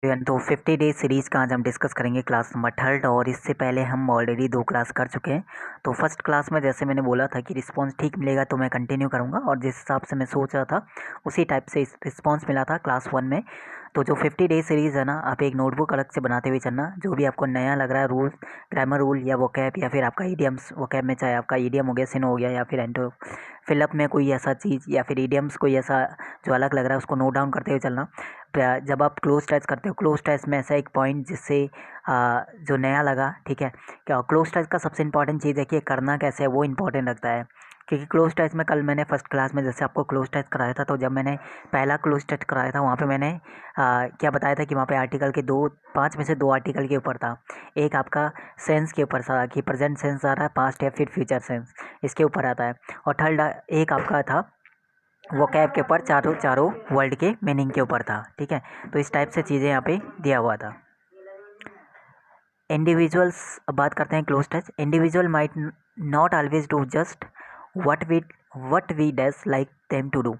तो 50 days series का आज हम डिस्कस करेंगे क्लास नंबर थर्ड। और इससे पहले हम ऑलरेडी 2 क्लास कर चुके हैं। तो फर्स्ट क्लास में जैसे मैंने बोला था कि रिस्पांस ठीक मिलेगा तो मैं कंटिन्यू करूँगा, और जिस हिसाब से मैं सोच रहा था उसी टाइप से रिस्पांस मिला था क्लास 1 में। तो जो 50 डेज सीरीज़ है ना, आप एक नोटबुक अलग से बनाते हुए चलना। जो भी आपको नया लग रहा है रूल, ग्रामर रूल या वोकैब, या फिर आपका ईडियम्स वोकैब में, चाहे आपका ईडियम हो गया, सिनो हो गया, या फिर एंटो फिलअप में कोई ऐसा चीज़, या फिर ईडियम्स कोई ऐसा जो अलग लग रहा है, उसको नोट डाउन करते हुए चलना। जब आप क्लोज टेस्ट करते हो, क्लोज टेस्ट में ऐसा एक पॉइंट जिससे जो नया लगा, ठीक है, क्या क्लोज टेस्ट का सबसे इंपॉर्टेंट चीज़ है कि करना कैसे है, वो इंपॉर्टेंट लगता है। क्योंकि क्लोज टेस्ट में कल मैंने फर्स्ट क्लास में जैसे आपको क्लोज टेस्ट कराया था, तो जब मैंने पहला क्लोज टेस्ट कराया था वहाँ पे मैंने क्या बताया था कि वहाँ पे आर्टिकल के 5 में से 2 आर्टिकल के ऊपर था। एक आपका सेंस के ऊपर था कि प्रेजेंट सेंस आ रहा है, पास्ट या फिर फ्यूचर सेंस, इसके ऊपर आता है। और थर्ड एक आपका था वो कैब के ऊपर, चारों चारों वर्ल्ड के मीनिंग के ऊपर था, ठीक है। तो इस टाइप से चीज़ें यहाँ पे दिया हुआ था। इंडिविजुअल्स, अब बात करते हैं close touch. Individual might not always do just what we does like them to do,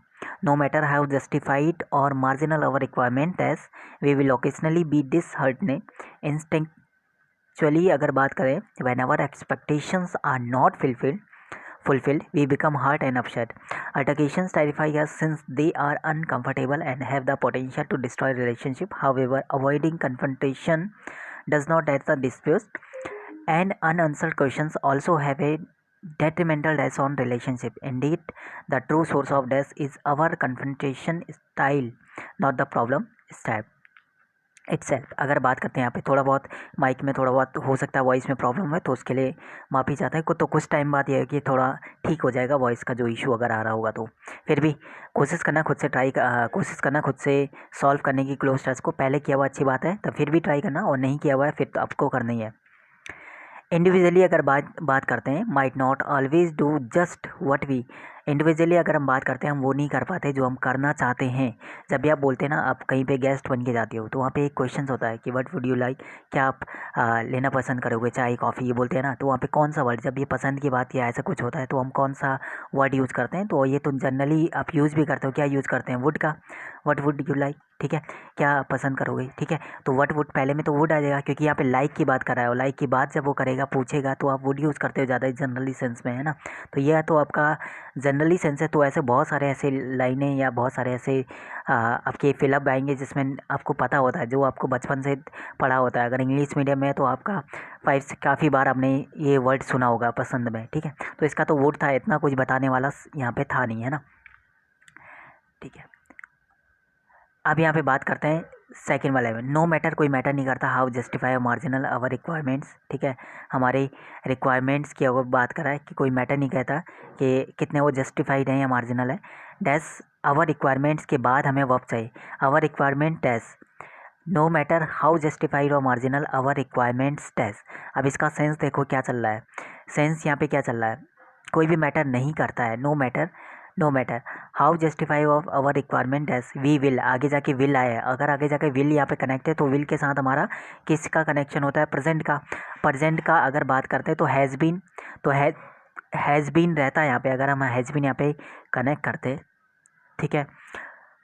no matter how justified or marginal our requirement as we will occasionally be disheartened instinctually। अगर बात करें, when our expectations are not fulfilled, we become hurt and upset. Altercations terrify us since they are uncomfortable and have the potential to destroy relationship. However, avoiding confrontation does not end the dispute, and unanswered questions also have a detrimental death on relationship. Indeed, the true source of death is our confrontation style, not the problem style itself. अगर बात करते हैं यहाँ पे, थोड़ा बहुत mic में थोड़ा बहुत हो सकता है वॉइस में प्रॉब्लम है, तो उसके लिए माफ़ी चाहते हैं। तो कुछ टाइम बाद ये है कि थोड़ा ठीक हो जाएगा वॉइस का जो इशू अगर आ रहा होगा। तो फिर भी कोशिश करना खुद से सॉल्व करने की। क्लोज टच को पहले किया हुआ अच्छी बात है, तो फिर भी ट्राई करना, और नहीं किया हुआ है फिर तो आपको करना ही है। इंडिविजुअली अगर बात करते हैं, might not always do just what we. Individually अगर हम बात करते हैं, हम वो नहीं कर पाते जो हम करना चाहते हैं। जब भी आप बोलते हैं ना, आप कहीं पे गेस्ट बन के जाते हो, तो वहाँ पे एक क्वेश्चन होता है कि व्हाट वुड यू लाइक, क्या आप लेना पसंद करोगे, चाय कॉफ़ी, ये बोलते हैं ना। तो वहाँ पे कौन सा वर्ड, जब ये पसंद की बात या ऐसा कुछ होता है, तो हम कौन सा वर्ड यूज़ करते हैं? तो ये तो जनरली आप यूज़ भी करते हो, क्या यूज़ करते हैं? वुड का, व्हाट वुड यू लाइक, ठीक है, क्या पसंद करोगे, ठीक है। तो व्हाट वुड पहले में तो वुड आ जाएगा, क्योंकि यहाँ पे लाइक की बात कर रहा है, और लाइक की बात जब वो करेगा, पूछेगा, तो आप वुड यूज़ करते हो ज़्यादा जनरली सेंस में, है ना। तो यह तो आपका जनरली सेंस है। तो ऐसे बहुत सारे ऐसे लाइनें या बहुत सारे ऐसे आपके फिलअप आएंगे जिसमें आपको पता होता है, जो आपको बचपन से पढ़ा होता है। अगर इंग्लिश मीडियम में है तो आपका 5 से काफ़ी बार आपने ये वर्ड सुना होगा पसंद में, ठीक है। तो इसका तो वुड था, इतना कुछ बताने वाला यहाँ पे था नहीं, है ना, ठीक है। अब यहाँ पे बात करते हैं सेकंड वाले में। नो मैटर, कोई मैटर नहीं करता, how justify marginal our requirements, ठीक है। हमारे रिक्वायरमेंट्स की अगर बात करा है कि कोई मैटर नहीं कहता कि कितने वो जस्टिफाइड हैं या मार्जिनल है। डैश आवर रिक्वायरमेंट्स के बाद हमें वर्ब चाहिए। Our requirement dash, no matter how justified और मार्जिनल आवर रिक्वायरमेंट्स डैश। अब इसका सेंस देखो क्या चल रहा है। सेंस यहाँ पे क्या चल रहा है, कोई भी मैटर नहीं करता है। No matter how justify of our requirement as we will, आगे जाके विल आया है। अगर आगे जाके विल यहाँ पे कनेक्ट है, तो विल के साथ हमारा किसका कनेक्शन होता है? प्रेजेंट का अगर बात करते हैं तो हैज़ बीन, तो हैज़ बीन रहता है यहाँ पे। अगर हम हैज़ बीन यहाँ पे कनेक्ट करते हैं, ठीक है,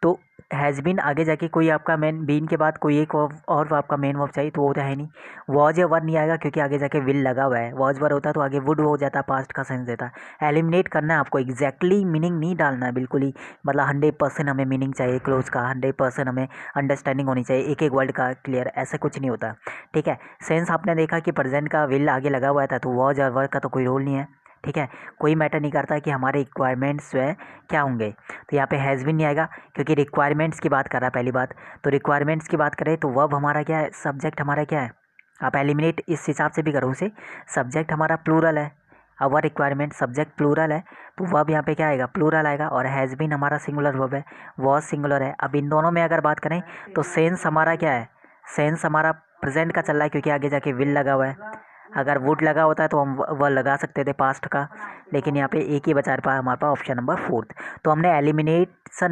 तो हैज़ बीन आगे जाके कोई आपका मेन बीन के बाद कोई एक और आपका मेन वर्ब चाहिए, तो वो तो है नहीं। वॉज या वर नहीं आएगा, क्योंकि आगे जाके विल लगा हुआ है। वॉज वर होता तो आगे वुड हो जाता, पास्ट का सेंस देता। एलिमिनेट करना है आपको, एग्जैक्टली मीनिंग नहीं डालना है बिल्कुल ही। मतलब 100% हमें मीनिंग चाहिए क्लोज का, 100% हमें अंडरस्टैंडिंग होनी चाहिए एक एक वर्ड का क्लियर, ऐसा कुछ नहीं होता, ठीक है। सेंस आपने देखा कि प्रेजेंट का विल आगे लगा हुआ था, तो वॉज और वर का तो कोई रोल नहीं है, ठीक है। कोई मैटर नहीं करता कि हमारे रिक्वायरमेंट्स जो है क्या होंगे। तो यहाँ पे हैज़ भी नहीं आएगा, क्योंकि रिक्वायरमेंट्स की बात कर रहा है पहली बात। तो रिक्वायरमेंट्स की बात करें तो वर्ब हमारा क्या है, सब्जेक्ट हमारा क्या है। आप एलिमिनेट इस हिसाब से भी करो उसे, सब्जेक्ट हमारा प्लूरल है, आवर रिक्वायरमेंट सब्जेक्ट प्लूरल है, तो वर्ब यहाँ पे क्या आएगा, प्लूरल आएगा। और हैज़ बीन हमारा सिंगुलर वर्ब है, वॉज सिंगुलर है। अब इन दोनों में अगर बात करें तो सेंस हमारा क्या है, सेंस हमारा प्रेजेंट का चल रहा है, क्योंकि आगे जाके विल लगा हुआ है। अगर वुड लगा होता है तो हम वह लगा सकते थे पास्ट का, लेकिन यहाँ पे एक ही बचा पा हमारे पास ऑप्शन नंबर 4। तो हमने एलिमिनेशन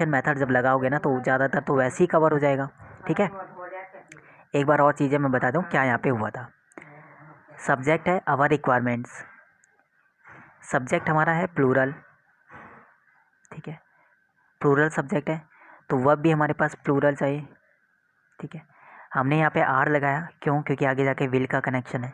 मेथड जब लगाओगे ना, तो ज़्यादातर तो वैसे ही कवर हो जाएगा, ठीक है। एक बार और चीज़ें मैं बता दूँ क्या यहाँ पे हुआ था। सब्जेक्ट है आवर रिक्वायरमेंट्स, सब्जेक्ट हमारा है प्लूरल, ठीक है, प्लूरल सब्जेक्ट है, तो वर्ब भी हमारे पास प्लूरल चाहिए, ठीक है। हमने यहाँ पे आर लगाया, क्यों? क्योंकि आगे जाके विल का कनेक्शन है,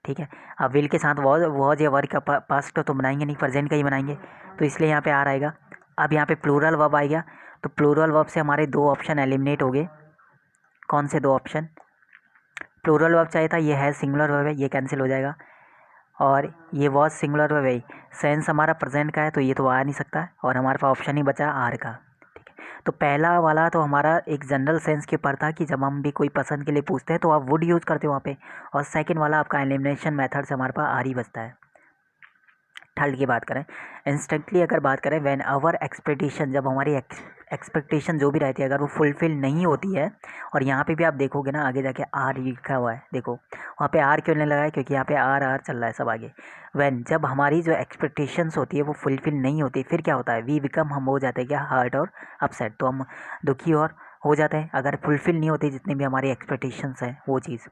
ठीक है। अब विल के साथ वॉज या वर्क का पास्ट तो बनाएंगे नहीं, प्रेजेंट का ही बनाएंगे, तो इसलिए यहाँ पे आर आएगा। अब यहाँ पे प्लूरल वर्ब आएगा, तो प्लूरल वर्ब से हमारे 2 ऑप्शन एलिमिनेट हो गए। कौन से 2 ऑप्शन? प्लूरल वर्ब चाहिए था, ये है सिंगुलर वर्ब है, ये कैंसिल हो जाएगा। और ये वॉज सिंगुलर वर्ब है, सेंस हमारा प्रेजेंट का है, तो ये तो आ नहीं सकता, और हमारे पास ऑप्शन ही बचा आर का, ठीक है। तो पहला वाला तो हमारा एक जनरल सेंस के ऊपर था कि जब हम भी कोई पसंद के लिए पूछते हैं तो आप वुड यूज़ करते हो वहाँ पे, और सेकंड वाला आपका एलिमिनेशन मेथड से हमारे पास आर ही बचता है। थर्ड की बात करें, इंस्टेंटली अगर बात करें, व्हेन आवर एक्सपेक्टेशन, जब हमारी एक्सपेक्टेशन जो भी रहती है अगर वो फुलफिल नहीं होती है, और यहाँ पे भी आप देखोगे ना आगे जाके आर लिखा हुआ है, देखो वहाँ पे आर क्यों नहीं लगा है? क्योंकि यहाँ पे आर आर चल रहा है सब आगे। व्हेन, जब हमारी जो एक्सपेक्टेशंस होती है वो फुलफिल नहीं होती, फिर क्या होता है? वी बिकम, हम हो जाते हैं क्या? हर्ट और अपसेट, तो हम दुखी और हो जाते हैं अगर फुलफिल नहीं होती जितनी भी हमारी एक्सपेक्टेशंस हैं वो चीज़।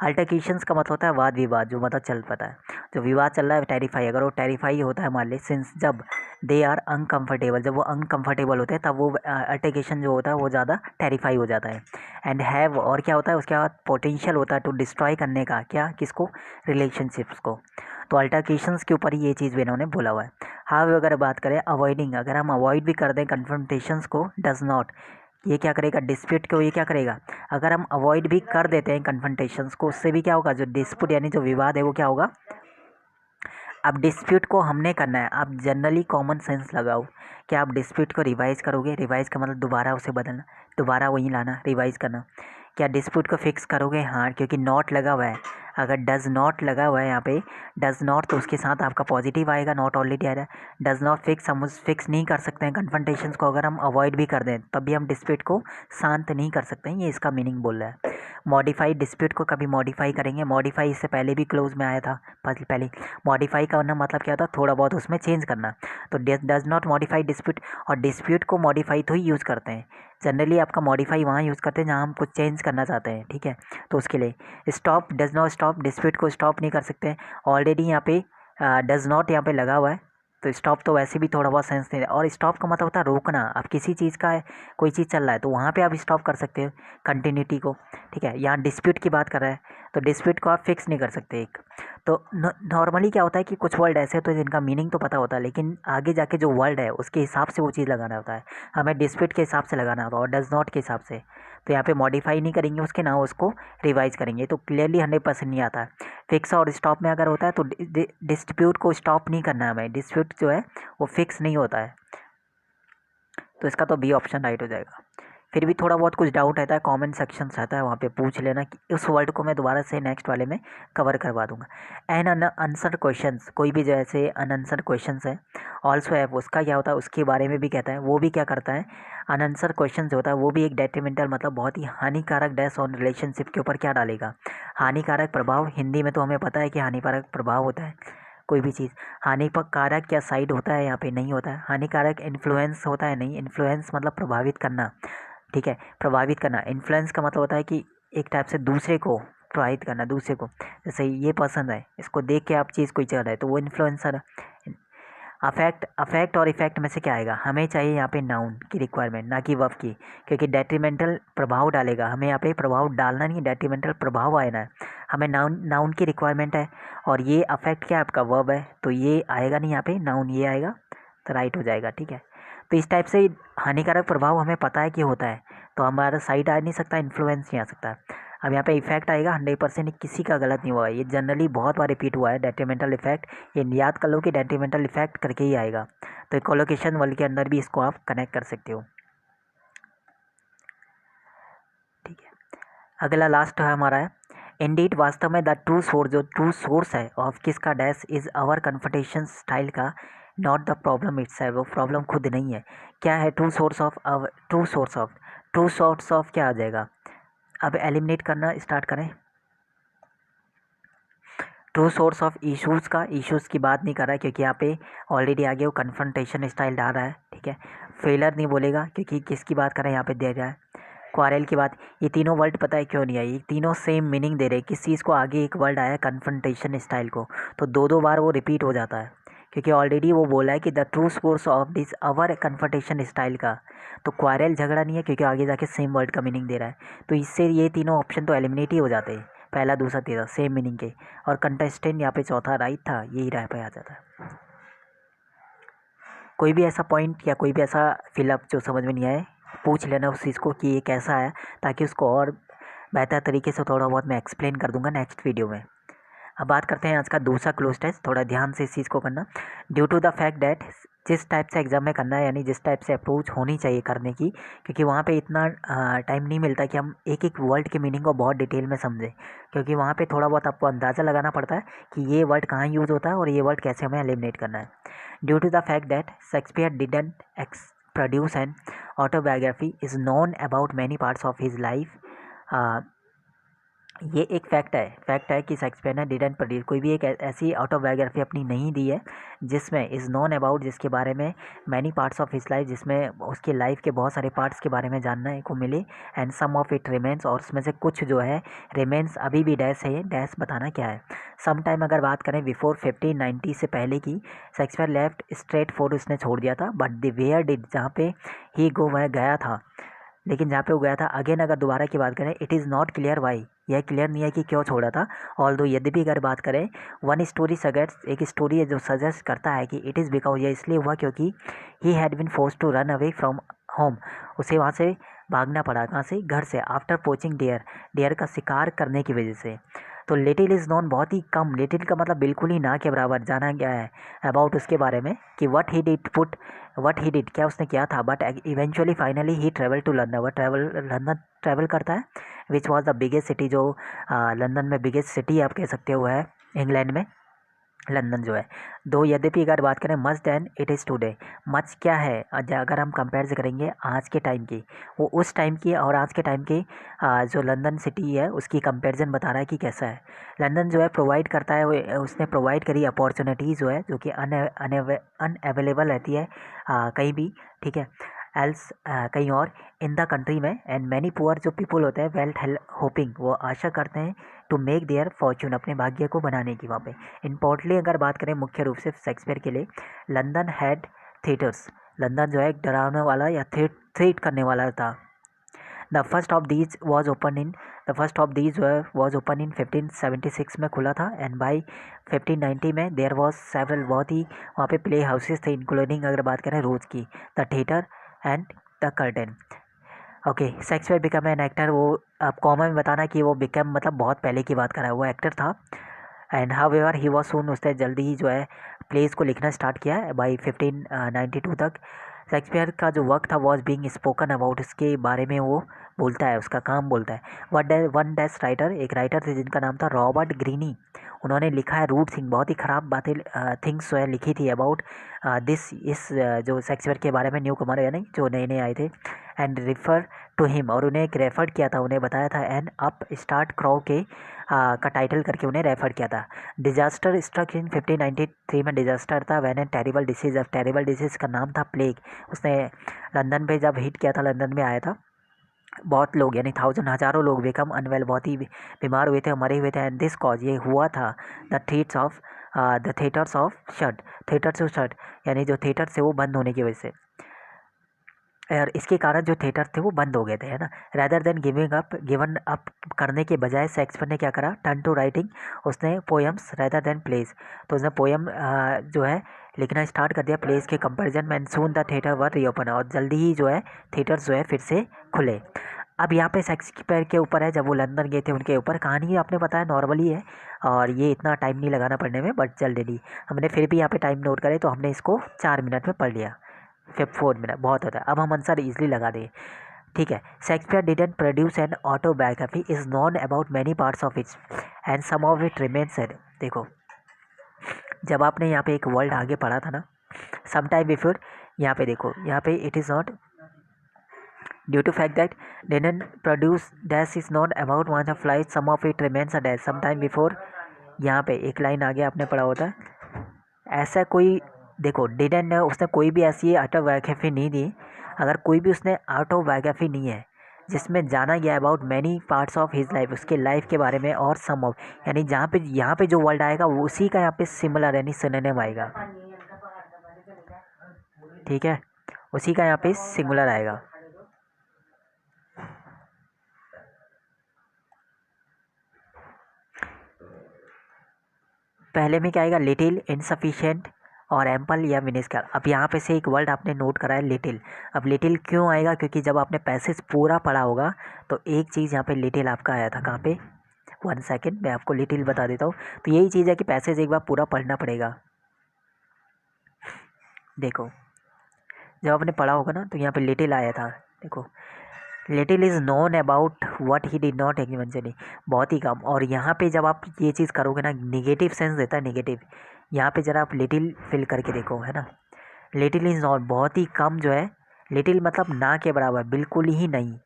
अल्टरकेशंस का मतलब होता है वाद विवाद, जो मतलब चल पाता है, जो विवाद चल रहा है टेरिफाई, अगर वो टेरिफाई होता है मान ली, सिंस जब दे आर अनकम्फर्टेबल, जब वो अनकम्फर्टेबल होते हैं तब वो अल्टरकेशन जो होता है वो ज़्यादा टेरिफाई हो जाता है। एंड हैव, और क्या होता है उसके बाद? पोटेंशियल होता है टू डिस्ट्रॉय करने का, क्या? किसको? रिलेशनशिप्स को। तो अल्टरकेशंस के ऊपर ही ये चीज़ भी इन्होंने बोला हुआ है। हाउ अगर बात करें अवॉइडिंग, अगर हम अवॉइड भी कर दें कन्फ्रंटेशंस को, डज नॉट, ये क्या करेगा? डिस्प्यूट को ये क्या करेगा? अगर हम अवॉइड भी कर देते हैं कन्फ्रंटेशंस को, उससे भी क्या होगा? जो डिस्प्यूट यानी जो विवाद है वो क्या होगा? अब डिस्प्यूट को हमने करना है, आप जनरली कॉमन सेंस लगाओ, क्या आप डिस्प्यूट को रिवाइज करोगे? रिवाइज का मतलब दोबारा उसे बदलना, दोबारा वही लाना, रिवाइज करना। क्या डिस्प्यूट को फिक्स करोगे? हाँ, क्योंकि नॉट लगा हुआ है। अगर डज नॉट लगा हुआ है यहाँ पे, डज नॉट, तो उसके साथ आपका पॉजिटिव आएगा, नॉट ऑलरेडी आ रहा है। डज नॉट फिक्स, हम उस फिक्स नहीं कर सकते हैं कन्फ्रंटेशंस को, अगर हम अवॉइड भी कर दें तब भी हम डिस्प्यूट को शांत नहीं कर सकते हैं, ये इसका मीनिंग बोल रहा है। मॉडिफाई, डिस्प्यूट को कभी मॉडिफाई करेंगे, मॉडिफाई इससे पहले भी क्लोज में आया था, पहले मॉडिफाई करना मतलब क्या था? थोड़ा बहुत उसमें चेंज करना। तो डज नॉट मॉडिफाई डिस्प्यूट, और डिस्प्यूट को मॉडिफाई तो ही यूज़ करते हैं जनरली, आपका मॉडिफाई वहाँ यूज़ करते हैं जहाँ हम कुछ चेंज करना चाहते हैं, ठीक है। तो उसके लिए stop, does not stop, dispute को स्टॉप नहीं कर सकते, ऑलरेडी यहाँ पे डज नॉट यहाँ पे लगा हुआ है, तो स्टॉप तो वैसे भी थोड़ा बहुत सेंस नहीं है, और स्टॉप का मतलब होता है रोकना। अब किसी चीज़ का कोई चीज़ चल रहा है तो वहाँ पे आप स्टॉप कर सकते हो कंटिन्यूटी को, ठीक है। यहाँ डिस्प्यूट की बात कर रहा है तो डिस्प्यूट को आप फिक्स नहीं कर सकते एक। तो नॉर्मली क्या होता है कि कुछ वर्ड ऐसे होते हैं जिनका मीनिंग तो पता होता है, लेकिन आगे जाके जो वर्ड है उसके हिसाब से वो चीज़ लगाना होता है, हमें डिस्प्यूट के हिसाब से लगाना होता है और डज नॉट के हिसाब से। तो यहाँ पे मॉडिफाई नहीं करेंगे उसके, ना उसको रिवाइज करेंगे, तो क्लियरली 100% नहीं आता है। फिक्स और स्टॉप में अगर होता है तो डिस्प्यूट को स्टॉप नहीं करना है हमें, डिस्प्यूट जो है वो फिक्स नहीं होता है, तो इसका तो बी ऑप्शन राइट हो जाएगा। फिर भी थोड़ा बहुत कुछ डाउट रहता है, कमेंट सेक्शन रहता है, वहाँ पे पूछ लेना कि उस वर्ड को मैं दोबारा से नेक्स्ट वाले में कवर करवा दूंगा। एन अनआंसर्ड क्वेश्चंस, कोई भी जैसे अनआंसर्ड क्वेश्चंस है, ऑल्सो है, उसका क्या होता है उसके बारे में भी कहता है, वो भी क्या करता है? अनआंसर्ड क्वेश्चन जो होता है वो भी एक डेट्रीमेंटल मतलब बहुत ही हानिकारक डैश ऑन रिलेशनशिप के ऊपर क्या डालेगा? हानिकारक प्रभाव, हिंदी में तो हमें पता है कि हानिकारक प्रभाव होता है कोई भी चीज़। हानिकारक क्या साइड होता है? यहाँ पे नहीं होता है। हानिकारक इन्फ्लुएंस होता है? नहीं, इन्फ्लुएंस मतलब प्रभावित करना, ठीक है, प्रभावित करना। इन्फ्लुएंस का मतलब होता है कि एक टाइप से दूसरे को प्रभावित करना, दूसरे को, जैसे ये पसंद है, इसको देख के आप चीज़ कोई चल रहा है तो वो इन्फ्लुएंसर। अफेक्ट, अफेक्ट और इफेक्ट में से क्या आएगा? हमें चाहिए यहाँ पे नाउन की रिक्वायरमेंट, ना कि वर्ब की, क्योंकि डेट्रीमेंटल प्रभाव डालेगा, हमें यहाँ पे प्रभाव डालना नहीं, डेट्रीमेंटल प्रभाव आना है, हमें नाउन, नाउन की रिक्वायरमेंट है। और ये अफेक्ट क्या आपका वर्ब है, तो ये आएगा नहीं यहाँ पे, नाउन ये आएगा, तो राइट हो जाएगा, ठीक है। तो इस टाइप से हानिकारक प्रभाव हमें पता है कि होता है, तो हमारा साइड आ नहीं सकता, इन्फ्लुएंस नहीं आ सकता। अब यहाँ पे इफेक्ट आएगा, 100% किसी का गलत नहीं हुआ है, ये जनरली बहुत बार रिपीट हुआ है डेट्रीमेंटल इफेक्ट, ये याद कर लो कि डेट्रीमेंटल इफेक्ट करके ही आएगा। तो कोलोकेशन वर्ड के अंदर भी इसको आप कनेक्ट कर सकते हो, ठीक है। अगला लास्ट है हमारा है इंडीड, वास्तव में द ट्रू सोर्स, जो ट्रू सोर्स है ऑफ किसका? Dash is our confrontation style का, नॉट द प्रॉब्लम इट्स है, वो प्रॉब्लम खुद नहीं है। क्या है true source of? True source of, true source of क्या आ जाएगा? अब एलिमिनेट करना स्टार्ट करें। ट्रू सोर्स ऑफ इश्यूज़ का, इश्यूज़ की बात नहीं कर रहा है क्योंकि यहाँ पे ऑलरेडी आगे वो कन्फ्रंटेशन स्टाइल डाल रहा है, ठीक है। फेलर नहीं बोलेगा क्योंकि किसकी बात कर रहे हैं यहाँ पे दे रहा है, क्वारल की बात। ये तीनों वर्ड पता है क्यों नहीं आई? ये तीनों सेम मीनिंग दे रहे हैं, किस चीज़ को? आगे एक वर्ड आया कन्फ्रंटेशन स्टाइल को, तो दो दो बार वो रिपीट हो जाता है, क्योंकि ऑलरेडी वो बोला है कि the true source of this our confrontation style का, तो क्वारल झगड़ा नहीं है क्योंकि आगे जाके सेम वर्ड का मीनिंग दे रहा है। तो इससे ये तीनों ऑप्शन तो एलिमिनेट ही हो जाते हैं, पहला दूसरा तीसरा सेम मीनिंग के, और कंटेस्टेंट यहाँ पे चौथा राइट था, यही राय पे आ जाता है। कोई भी ऐसा पॉइंट या कोई भी ऐसा फिलअप जो समझ में नहीं आए पूछ लेना उस चीज़ को कि ये कैसा है, ताकि उसको और बेहतर तरीके से थोड़ा बहुत मैं एक्सप्लेन कर दूंगा नेक्स्ट वीडियो में। अब बात करते हैं आज का दूसरा क्लोज टेस्ट, थोड़ा ध्यान से इस चीज़ को करना। Due to the fact that जिस टाइप से एग्ज़ाम में करना है, यानी जिस टाइप से अप्रोच होनी चाहिए करने की, क्योंकि वहाँ पे इतना टाइम नहीं मिलता कि हम एक एक वर्ड के मीनिंग को बहुत डिटेल में समझें, क्योंकि वहाँ पे थोड़ा बहुत आपको अंदाज़ा लगाना पड़ता है कि ये वर्ड कहाँ यूज़ होता है और ये वर्ड कैसे हमें एलिमिनेट करना है। Due to the fact that Shakespeare didn't produce an autobiography is known about many parts of his life. ये एक फैक्ट है कि शेक्सपियर ने डिडंट प्रोड्यूस, कोई भी एक ऐसी ऑटोबायोग्राफी अपनी नहीं दी है जिसमें इज़ नोन अबाउट, जिसके बारे में many parts of his life, जिसमें उसके लाइफ के बहुत सारे पार्ट्स के बारे में जानने को मिले, and some of it remains, और उसमें से कुछ जो है रिमेंस अभी भी डैश है, डैश बताना क्या है। सम टाइम अगर बात करें बिफोर 1590 से पहले की, शेक्सपियर लेफ्ट स्ट्रेट फॉर उसने छोड़ दिया था, बट द वेयर डिड, जहाँ पे ही गो वह गया था, लेकिन जहाँ पे वो गया था अगेन अगर दोबारा की बात करें, it is not clear why, यह क्लियर नहीं है कि क्यों छोड़ा था। ऑल्दो यद्यपि अगर बात करें, वन स्टोरी सजेस्ट, एक स्टोरी है जो सजेस्ट करता है कि इट इज़ बिकॉज, यह इसलिए हुआ क्योंकि he had been force to run away from home, उसे वहाँ से भागना पड़ा, कहाँ से, घर से, आफ्टर पोचिंग डियर, डियर का शिकार करने की वजह से। तो लिटिल इज़ नोन, बहुत ही कम, लिटिल का मतलब बिल्कुल ही ना के बराबर जाना गया है अबाउट उसके बारे में, कि व्हाट ही डिड क्या उसने किया था, but eventually finally he travel to London, वह लंदन ट्रैवल करता है, which was the biggest city, जो लंदन में बिगेस्ट सिटी आप कह सकते हो है इंग्लैंड में, लंदन जो है। दो यद्यपि अगर बात करें much than it is today, much क्या है, अगर हम कंपेयर करेंगे आज के टाइम की, वो उस टाइम की और आज के टाइम की जो लंदन सिटी है उसकी कंपैरिजन बता रहा है कि कैसा है। लंदन जो है प्रोवाइड करता है, उसने प्रोवाइड करी अपॉर्चुनिटीज़ जो है, जो कि अनअवेलेबल रहती है कहीं भी, ठीक है, एल्स कहीं और इन द कंट्री में, एंड मैनी पुअर जो पीपल होते हैं वेल्थ होपिंग, वो आशा करते हैं टू मेक देयर फॉर्च्यून, अपने भाग्य को बनाने की वहाँ पे। इम्पोर्टली अगर बात करें मुख्य रूप से शेक्सपियर के लिए, लंदन हैड थिएटर्स, लंदन जो है एक डरावने वाला या थ्रेट करने वाला था। The first of these was open in 1576 में खुला था, एंड बाई 1590 में देयर वॉज सेवरल, बहुत ही वहाँ पे प्ले हाउसेस थे, इंक्लूडिंग अगर बात करें रोज की, the Theatre and the curtain. Okay, Shakespeare become an actor, वो आप कॉमन में बताना कि वो बिकम मतलब बहुत पहले की बात कर रहा है, वो एक्टर था। And how ever he was सून, उसने जल्दी ही जो है प्लेस को लिखना स्टार्ट किया बाई 1592 तक। शेक्सपियर का जो वर्क था वॉज बीइंग स्पोकन अबाउट, इसके बारे में वो बोलता है, उसका काम बोलता है। वन डैश राइटर, एक राइटर थे जिनका नाम था रॉबर्ट ग्रीनी, उन्होंने लिखा है रूड थिंग, बहुत ही ख़राब बातें थिंग्स जो है लिखी थी अबाउट दिस, इस जो शेक्सपियर के बारे में, न्यू कमर यानी जो नए नए आए थे, एंड रिफ़र टू हिम, और उन्हें एक रेफर किया था, उन्हें बताया था, एंड अप स्टार्ट क्राउ के का टाइटल करके उन्हें रेफर किया था। डिजास्टर स्ट्रक इन 1593 में डिजास्टर था, वैन एंड टेरिबल डिसीज, अब टेरिबल डिसीज का नाम था प्लेग, उसने लंदन पे जब हिट किया था, लंदन में आया था, बहुत लोग यानी हज़ारों लोग बिकम अनवेल, बहुत ही बीमार हुए थे, मरे हुए थे, एंड दिस कॉज, ये हुआ था the theatres of shut, theatres of shut, यानी जो थिएटर थे वो बंद होने की वजह से, और इसके कारण जो थिएटर थे वो बंद हो गए थे, है ना। रैदर देन गिवन अप करने के बजाय शेक्सपियर ने क्या करा, टर्न टू राइटिंग, उसने पोएम्स रैदर देन प्लेस, तो उसने पोएम जो है लिखना स्टार्ट कर दिया प्लेस के कंपैरिजन में, and soon the theatre were reopen, और जल्दी ही जो है थिएटर्स जो है फिर से खुले। अब यहाँ पे शेक्सपियर के ऊपर है, जब वो लंदन गए थे उनके ऊपर कहानी आपने बताया नॉर्मली है, और ये इतना टाइम नहीं लगाना पढ़ने में, बट जल्दी हमने फिर भी यहाँ पे टाइम नोट करे तो हमने इसको 4 मिनट में पढ़ लिया, 4 मिनट बहुत होता है। अब हम आंसर इजली लगा दें, ठीक है। Shakespeare didn't produce an autobiography, is known about many parts of its and some of it remains एड। देखो, जब आपने यहाँ पे एक वर्ड आगे पढ़ा था ना, सम टाइम बिफोर, यहाँ पे देखो, यहाँ पे it is not due to fact that didn't produce dash is not about one of life, some of it remains a dash, some time before, यहाँ पे एक लाइन आगे आपने पढ़ा होता है, ऐसा कोई, देखो डिडंट है, उसने कोई भी ऐसी ऑटोबायोग्राफी नहीं दी, अगर कोई भी उसने ऑटोबायोग्राफी नहीं है जिसमें जाना गया about many parts of his life, उसके लाइफ के बारे में, और सम ऑफ, यानी जहाँ पे यहाँ पे जो वर्ड आएगा वो उसी का यहाँ पे सिमिलर यानी सिनोनिम आएगा, ठीक है, उसी का यहाँ पे सिंगुलर आएगा। पहले में क्या आएगा, लिटिल, इनसफिशिएंट और एम्पल या मिनिस्कल। अब यहाँ पे से एक वर्ड आपने नोट करा है लिटिल। अब लिटिल क्यों आएगा, क्योंकि जब आपने पैसेज पूरा पढ़ा होगा तो एक चीज़ यहाँ पे लिटिल आपका आया था, कहाँ पे, 1 सेकेंड मैं आपको लिटिल बता देता हूँ। तो यही चीज़ है कि पैसेज एक बार पूरा पढ़ना पड़ेगा। देखो जब आपने पढ़ा होगा ना तो यहाँ पे लिटिल आया था। देखो, little is known about what he did not eventually, बहुत ही कम। और यहाँ पे जब आप ये चीज़ करोगे ना, निगेटिव सेंस देता है, निगेटिव। यहाँ पे ज़रा आप लिटिल फिल करके देखो, है ना, लिटिल इज़ नॉट, बहुत ही कम जो है। लिटिल मतलब ना के बराबर, बिल्कुल ही नहीं।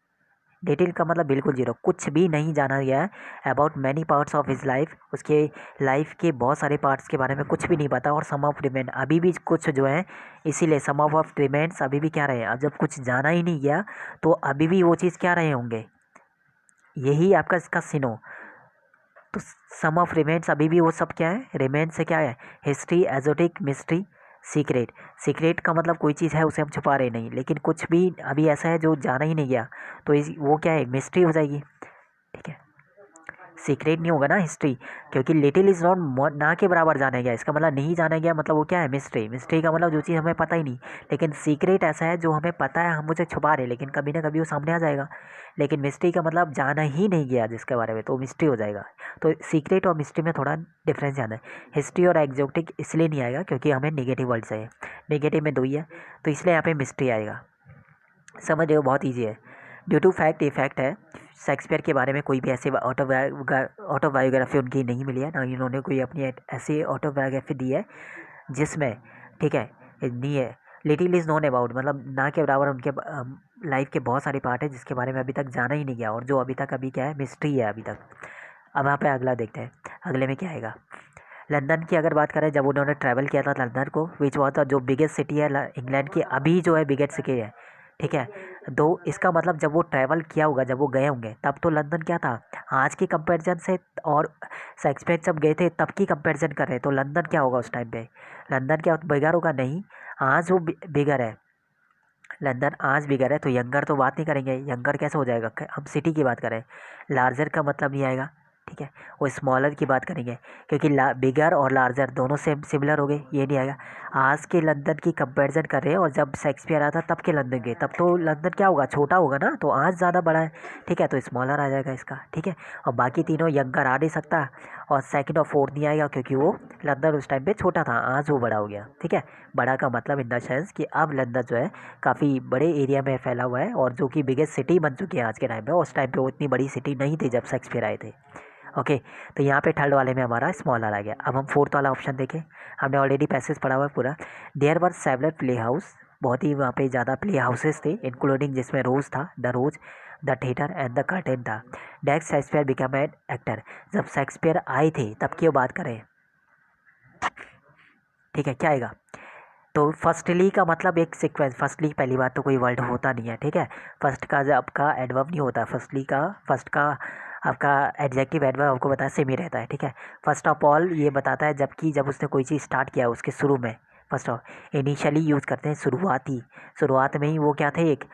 डिटेल का मतलब बिल्कुल जीरो, कुछ भी नहीं जाना गया है about many parts of his life, उसके लाइफ के बहुत सारे पार्ट्स के बारे में कुछ भी नहीं पता। और सम ऑफ रिमेन, अभी भी कुछ जो है, इसीलिए सम ऑफ रिमेन्स अभी भी क्या रहे हैं। अब जब कुछ जाना ही नहीं गया तो अभी भी वो चीज़ क्या रहे होंगे, यही आपका इसका सिनो। तो सम ऑफ रिमेन्स अभी भी वो सब क्या है, रिमेन्स से क्या है, हिस्ट्री, एजोटिक, मिस्ट्री, सीक्रेट। सीक्रेट का मतलब कोई चीज़ है उसे हम छुपा रहे नहीं, लेकिन कुछ भी अभी ऐसा है जो जाना ही नहीं गया, तो वो क्या है, मिस्ट्री हो जाएगी। ठीक है, सीक्रेट नहीं होगा ना हिस्ट्री, क्योंकि लिटिल इज़ नॉट ना के बराबर जाना गया, इसका मतलब नहीं जाना गया, मतलब वो क्या है, मिस्ट्री। मिस्ट्री का मतलब जो चीज़ हमें पता ही नहीं। लेकिन सीक्रेट ऐसा है जो हमें पता है, हम उसे छुपा रहे, लेकिन कभी ना कभी वो सामने आ जाएगा। लेकिन मिस्ट्री का मतलब जाना ही नहीं गया जिसके बारे में, तो मिस्ट्री हो जाएगा। तो सीक्रेट और मिस्ट्री में थोड़ा डिफरेंस जाना है। हिस्ट्री और एग्जोटिक इसलिए नहीं आएगा क्योंकि हमें निगेटिव वर्ड चाहिए, निगेटिव में दो ही है, तो इसलिए यहाँ पे मिस्ट्री आएगा। समझ रहे हो, बहुत ईजी है। ड्यू टू फैक्ट, ये फैक्ट है, शेक्सपियर के बारे में कोई भी ऐसे ऑटोबायोग्राफी उनकी नहीं मिली है, ना इन्होंने कोई अपनी ऐसी ऑटोबायोग्राफी दी है जिसमें, ठीक है, नहीं है। लिटिल इज़ नोन अबाउट मतलब ना के बराबर उनके लाइफ के बहुत सारे पार्ट है जिसके बारे में अभी तक जाना ही नहीं गया, और जो अभी तक अभी क्या है, मिस्ट्री है अभी तक। अब यहाँ पे अगला देखते हैं, अगले में क्या आएगा। लंदन की अगर बात करें, जब उन्होंने ट्रैवल किया था लंदन को, विच वॉज जो बिगेस्ट सिटी है इंग्लैंड की, अभी जो है बिगेस्ट सिटी है, ठीक है। तो इसका मतलब जब वो ट्रैवल किया होगा, जब वो गए होंगे, तब तो लंदन क्या था आज के कंपैरिजन से, और शेक्सपियर जब गए थे तब की कंपैरिजन कर रहे हैं, तो लंदन क्या होगा उस टाइम पे, लंदन क्या बिगर होगा, नहीं, आज वो बिगर है। लंदन आज बिगर है, तो यंगर तो बात नहीं करेंगे, यंगर कैसे हो जाएगा, हम सिटी की बात करें। लार्जर का मतलब नहीं आएगा, ठीक है, वो स्मॉलर की बात करेंगे, क्योंकि बिगर और लार्जर दोनों सेम सिमिलर हो गए, ये नहीं आएगा। आज के लंदन की कंपैरिजन कर रहे हैं, और जब शेक्सपियर आया था तब के लंदन के, तब तो लंदन क्या होगा, छोटा होगा ना, तो आज ज़्यादा बड़ा है, ठीक है, तो स्मॉलर आ जाएगा इसका, ठीक है। और बाकी तीनों, यंगर आ नहीं सकता, और सेकंड और फोर्थ नहीं आएगा, क्योंकि वो लंदन उस टाइम पे छोटा था, आज वो बड़ा हो गया, ठीक है। बड़ा का मतलब इन द सेंस कि अब लंदन जो है काफ़ी बड़े एरिया में फैला हुआ है, और जो कि बिगेस्ट सिटी बन चुकी है आज के टाइम पे, उस टाइम पे वो इतनी बड़ी सिटी नहीं थी जब शेक्सपियर आए थे। ओके, तो यहाँ पे थर्ड वाले में हमारा स्मॉलर आ गया। अब हम फोर्थ वाला ऑप्शन देखें, हमने ऑलरेडी पैसेज पढ़ा हुआ है पूरा। There were several play house, बहुत ही वहाँ पे ज़्यादा प्ले हाउसेस थे, इंक्लूडिंग जिसमें रोज था, the Rose, the Theatre and the Curtain था। डेक्स शेक्सपियर बिकम एन एक्टर, जब शेक्सपियर आए थे तब की बात करें, ठीक है, क्या आएगा। तो फर्स्टली का मतलब एक सीक्वेंस, फर्स्टली पहली बात तो कोई वर्ड होता नहीं है, ठीक है। फर्स्ट का जब आपका एडवर्ब नहीं होता, फर्स्टली का, फर्स्ट का आपका एडजेक्टिव एडवर्ब आपको बताया सेम ही रहता है, ठीक है। फर्स्ट ऑफ ऑल ये बताता है जबकि जब उसने कोई चीज़ स्टार्ट किया उसके शुरू में, फर्स्ट ऑफ इनिशियली यूज़ करते हैं, शुरुआती, शुरुआत में ही वो क्या थे, एक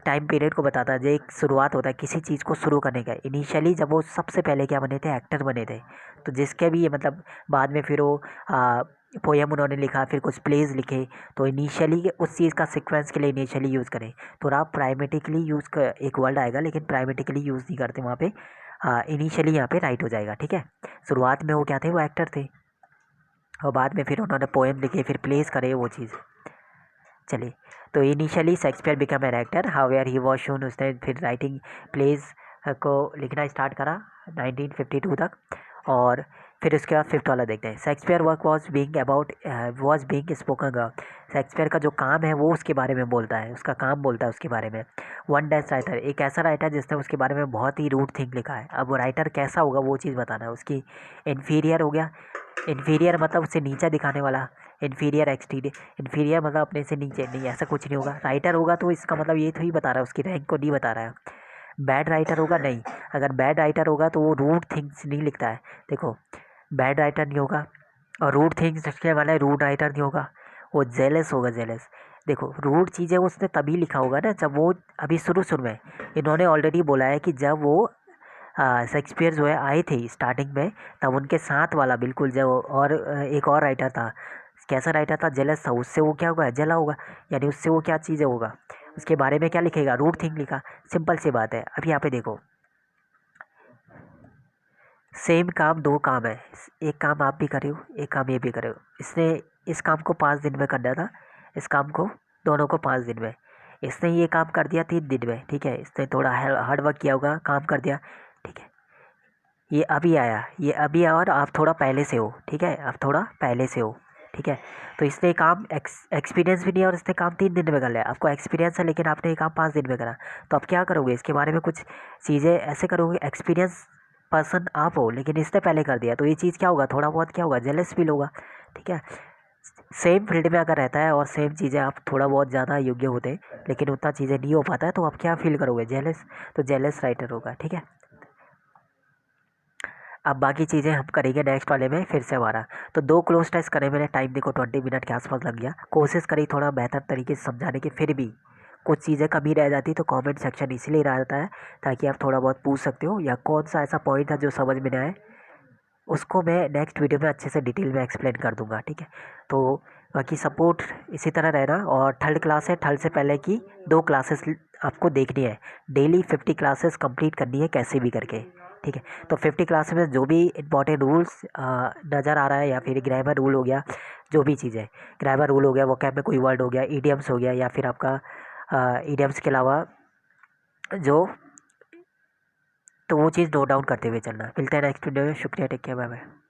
टाइम पीरियड को बताता है, जो एक शुरुआत होता है किसी चीज़ को शुरू करने का। इनिशियली जब वो सबसे पहले क्या बने थे, एक्टर बने थे, तो जिसके भी ये मतलब बाद में फिर वो पोएम उन्होंने लिखा, फिर कुछ प्लेज लिखे, तो इनिशियली उस चीज़ का सीक्वेंस के लिए इनिशियली यूज़ करें। तो आप प्राइमेटिकली यूज़ कर, एक वर्ड आएगा लेकिन प्राइमेटिकली यूज़ नहीं करते वहाँ पे, इनिशियली यहाँ पे राइट हो जाएगा, ठीक है। शुरुआत में वो क्या थे, वो एक्टर थे, और बाद में फिर उन्होंने पोएम लिखे, फिर प्लेस करे वो चीज़। चलिए, तो initially Shakespeare become an actor, however he was shown, उसने फिर राइटिंग प्लेज को लिखना स्टार्ट करा 1952 तक। और फिर उसके बाद फिफ्थ वाला देखते हैं, Shakespeare work was being spoken. Shakespeare का जो काम है वो उसके बारे में बोलता है, उसका काम बोलता है उसके बारे में। वन डैश राइटर, एक ऐसा राइटर जिसने उसके बारे में बहुत ही रूड थिंग लिखा है। अब वो राइटर कैसा होगा वो चीज़ बताना है, उसकी इन्फीरियर हो गया, इन्फीरियर मतलब उससे नीचा दिखाने वाला, इन्फीरियर एक्सटीरियर, इन्फीरियर मतलब अपने से नीचे, नहीं ऐसा कुछ नहीं होगा। राइटर होगा तो इसका मतलब ये तो ही बता रहा है, उसकी रैंक को नहीं बता रहा है। बैड राइटर होगा, नहीं, अगर बैड राइटर होगा तो वो रूड थिंग्स नहीं लिखता है, देखो, बैड राइटर नहीं होगा, और रूड थिंग्स लिखने वाला है, रूड राइटर नहीं होगा, वो जेलस होगा, जेलस। देखो रूड चीज़ें उसने तभी लिखा होगा ना जब वो अभी शुरू शुरू में, इन्होंने ऑलरेडी बोला है कि जब वो शेक्सपियर जो है आए थे स्टार्टिंग में, तब उनके साथ वाला बिल्कुल जब, और एक और राइटर था, कैसा राइटर था, जेलस था, उससे वो क्या होगा, जला होगा, यानी उससे वो क्या चीज़ होगा, उसके बारे में क्या लिखेगा, रूड थिंग लिखा। सिंपल सी बात है। अब यहाँ पे देखो, सेम काम, दो काम है, एक काम आप भी करे हो, एक काम ये भी करे हो। इसने इस काम को 5 दिन में करना था, इस काम को दोनों को 5 दिन में, इसने ये काम कर दिया 3 दिन में, ठीक है, इसने थोड़ा हार्ड वर्क किया होगा, काम कर दिया, ठीक है। ये अभी आया, ये अभी आया और आप थोड़ा पहले से हो, ठीक है, आप थोड़ा पहले से हो, ठीक है। तो इसने काम एक्सपीरियंस भी नहीं है और इसने काम 3 दिन में कर लिया, आपको एक्सपीरियंस है लेकिन आपने ये काम 5 दिन में करा। तो आप क्या करोगे, इसके बारे में कुछ चीज़ें ऐसे करोगे, एक्सपीरियंस पर्सन आप हो लेकिन इसने पहले कर दिया, तो ये चीज़ क्या होगा, थोड़ा बहुत क्या होगा, जेलस फील होगा, ठीक है। सेम फील्ड में अगर रहता है और सेम चीज़ें आप थोड़ा बहुत ज़्यादा योग्य होते हैं लेकिन उतना चीज़ें नहीं हो पाता है, तो आप क्या फील करोगे, जेलस। तो जेलस राइटर होगा, ठीक है। अब बाकी चीज़ें हम करेंगे नेक्स्ट वाले में फिर से हमारा। तो 2 क्लोज टेस्ट करें, मैंने टाइम देखो 20 मिनट के आसपास लग गया, कोशिश करी थोड़ा बेहतर तरीके से समझाने की, फिर भी कुछ चीज़ें कमी रह जाती, तो कमेंट सेक्शन इसलिए रहता है ताकि आप थोड़ा बहुत पूछ सकते हो, या कौन सा ऐसा पॉइंट है जो समझ में ना आए, उसको मैं नेक्स्ट वीडियो में अच्छे से डिटेल में एक्सप्लेन कर दूंगा, ठीक है। तो बाकी सपोर्ट इसी तरह रहना, और थर्ड क्लास है, थर्ड से पहले की 2 क्लासेस आपको देखनी है, डेली 50 क्लासेस कंप्लीट करनी है कैसे भी करके, ठीक है। तो 50 क्लास में जो भी इंपॉर्टेंट रूल्स नज़र आ रहा है, या फिर ग्रामर रूल हो गया, जो भी चीज़ है, ग्रामर रूल हो गया, वोकैब में कोई वर्ड हो गया, ईडियम्स हो गया, या फिर आपका ईडियम्स के अलावा जो, तो वो चीज़ नोट डाउन करते हुए चलना। मिलते हैं नेक्स्ट वीडियो में, शुक्रिया, टेक केयर, बाय बाय।